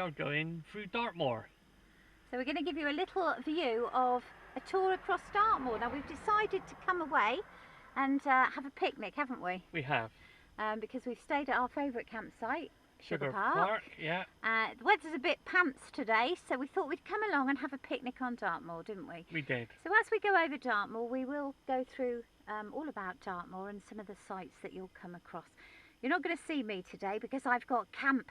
are going through Dartmoor. So we're going to give you a little view of a tour across Dartmoor. Now we've decided to come away and have a picnic, haven't we? We have. Because we've stayed at our favourite campsite, Sugar Park. Park, yeah. The weather's a bit pants today, so we thought we'd come along and have a picnic on Dartmoor, didn't we? We did. So as we go over Dartmoor, we will go through all about Dartmoor and some of the sights that you'll come across. You're not going to see me today because I've got tent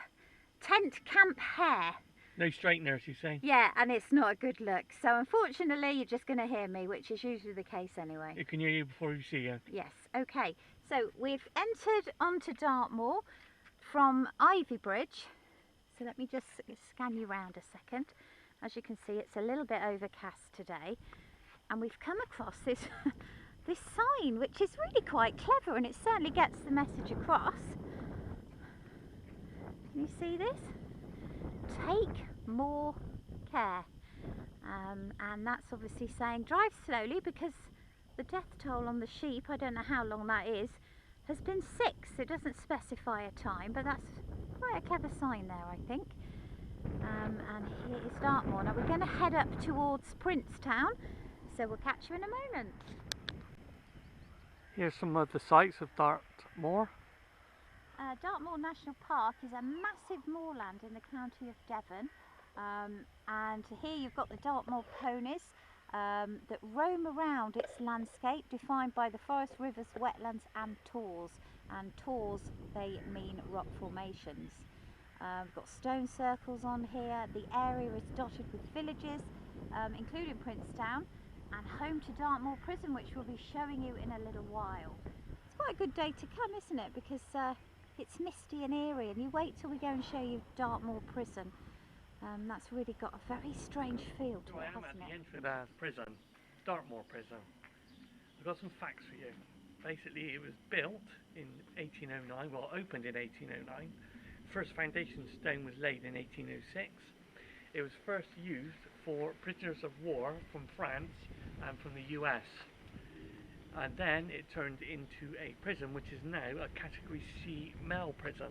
camp hair. No straighteners, you say? Yeah, and it's not a good look. So unfortunately, you're just going to hear me, which is usually the case anyway. It can hear you before you see you. Yes, okay. So we've entered onto Dartmoor from Ivy Bridge. So let me just scan you round a second. As you can see, it's a little bit overcast today. And we've come across this, this sign, which is really quite clever, and it certainly gets the message across. Can you see this? Take more care. And that's obviously saying drive slowly, because the death toll on the sheep, I don't know how long that is, has been 6. It doesn't specify a time, but that's quite a clever sign there, I think. And here is Dartmoor. Now we're going to head up towards Princetown, so we'll catch you in a moment. Here's some of the sights of Dartmoor. Dartmoor National Park is a massive moorland in the county of Devon, and here you've got the Dartmoor ponies that roam around its landscape, defined by the forest, rivers, wetlands and tors. And tors, they mean rock formations. We've got stone circles on here. The area is dotted with villages, including Princetown, and home to Dartmoor Prison, which we'll be showing you in a little while. It's quite a good day to come, isn't it? Because it's misty and eerie, and you wait till we go and show you Dartmoor Prison. That's really got a very strange feel to it, hasn't it? I am at the entrance of the prison, Dartmoor Prison. I've got some facts for you. Basically, it was built in 1809, well, opened in 1809. First foundation stone was laid in 1806. It was first used for prisoners of war from France and from the US. And then it turned into a prison, which is now a Category C male prison.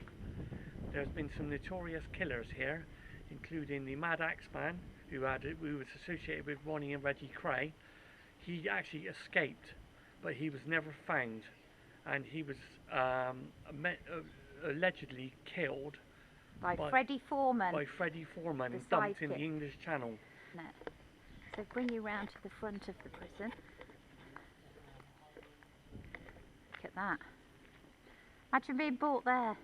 There's been some notorious killers here, including the Mad Axeman, who was associated with Ronnie and Reggie Cray. He actually escaped, but he was never found, and he was allegedly killed by Freddie Foreman. By Freddie Foreman, and dumped in the English Channel. No. So bring you round to the front of the prison. Look at that. Imagine being bought there.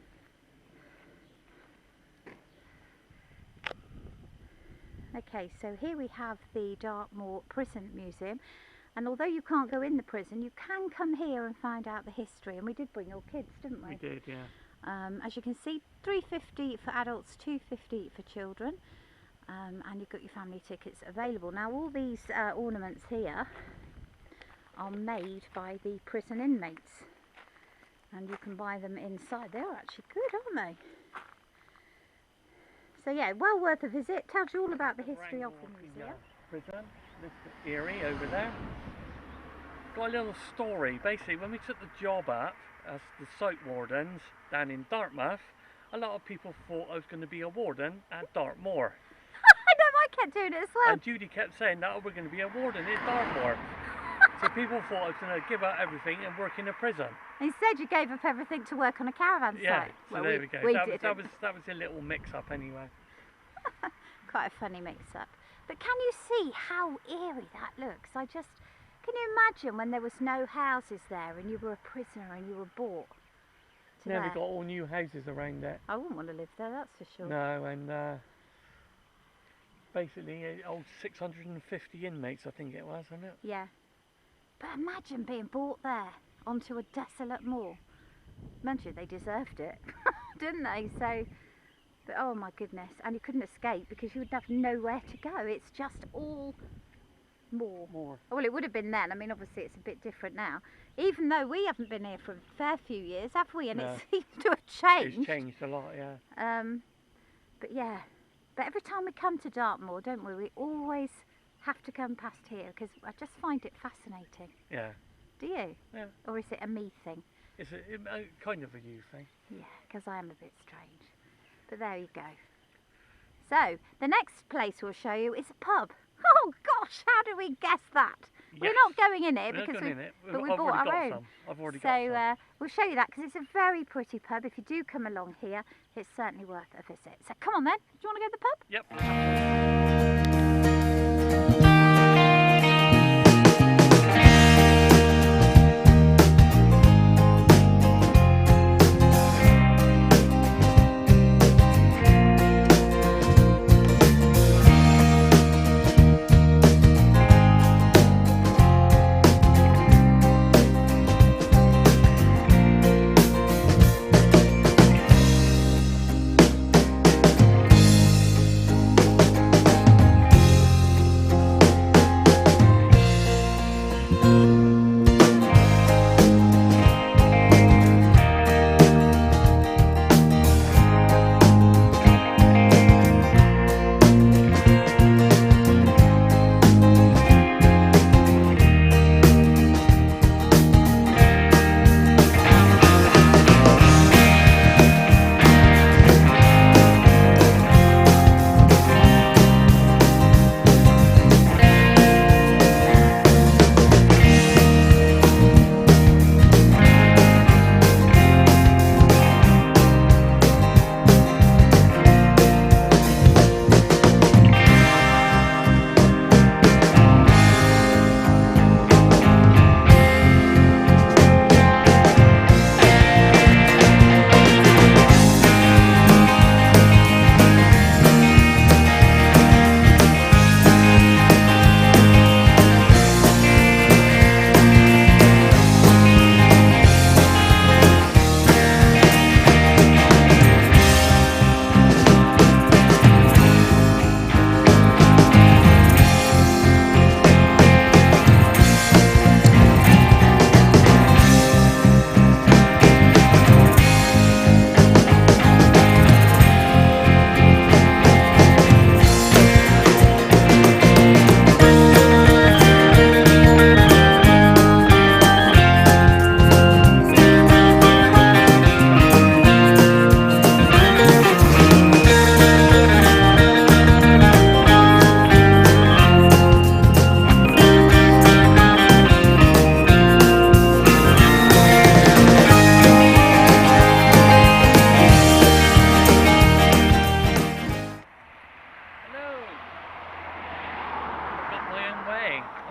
Okay, so here we have the Dartmoor Prison Museum, and although you can't go in the prison, you can come here and find out the history, and we did bring your kids, didn't we? We did, yeah. As you can see, £3.50 for adults, £2.50 for children, and you've got your family tickets available. Now all these ornaments here are made by the prison inmates, and you can buy them inside. They're actually good, aren't they? So yeah, well worth a visit. Tells you all about the history of the museum. Prison, this is eerie over there. Got a little story. Basically, when we took the job up as the site wardens down in Dartmouth, a lot of people thought I was going to be a warden at Dartmoor. I know, I kept doing it as well. And Judy kept saying that, oh, we're going to be a warden at Dartmoor. So people thought I was going to give up everything and work in a prison. Instead, you gave up everything to work on a caravan site. Yeah, so well, there we go. That was a little mix-up anyway. Quite a funny mix-up. But can you see how eerie that looks? Can you imagine when there was no houses there and you were a prisoner and you were bought to Now there? we've got all new houses around there. I wouldn't want to live there, that's for sure. No, and basically old 650 inmates, I think it was, wasn't it? Yeah. But imagine being brought there onto a desolate moor. Mind you, they deserved it, didn't they? So, but oh my goodness, and you couldn't escape because you would have nowhere to go. It's just all moor. Well, it would have been then. I mean, obviously it's a bit different now. Even though we haven't been here for a fair few years, have we? And no. It seems to have changed. It's changed a lot, yeah. But yeah, but every time we come to Dartmoor, don't we? We always have to come past here because I just find it fascinating. Yeah. Do you? Yeah. Or is it a me thing? It's kind of a you thing. Yeah, because I am a bit strange. But there you go. So, the next place we'll show you is a pub. Oh gosh, how did we guess that? Yes. We're not going in it We're because not going in it. but we I've bought already our got own. some. I've already got some. So we'll show you that because it's a very pretty pub. If you do come along here, it's certainly worth a visit. So come on then, do you want to go to the pub? Yep.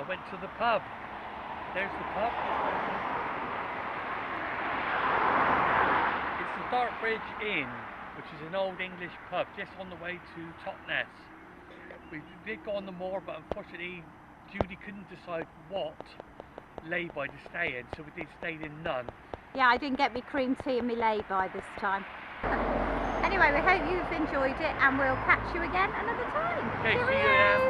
I went to the pub. There's the pub. It's the Dartbridge Inn, which is an old English pub just on the way to Totnes. We did go on the moor, but unfortunately Judy couldn't decide what lay-by to stay in, so we stayed in none. Yeah, I didn't get me cream tea and me lay-by this time. Anyway, we hope you've enjoyed it and we'll catch you again another time. Okay, see you